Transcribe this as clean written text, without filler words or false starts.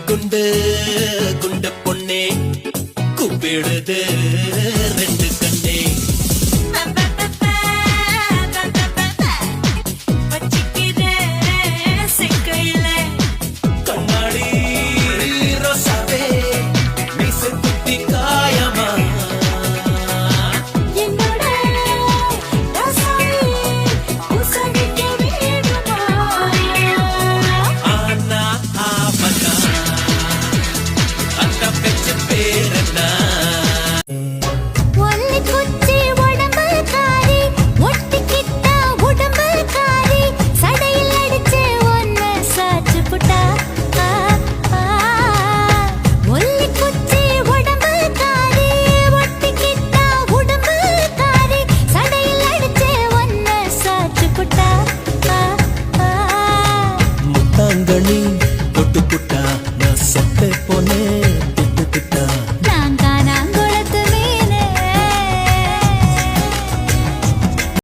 குண்டு குண்டு பொண்ணே கூப்பிடுது ரெண்டு கண்ணே கண்ணாடி ரோசாவே மீசை குத்தி காயமா ஆனா ஆவனா அந்த பெற்ற பேரனா முத்தாங்கனி தொட்டு புட்டா நான் செத்து போனேன்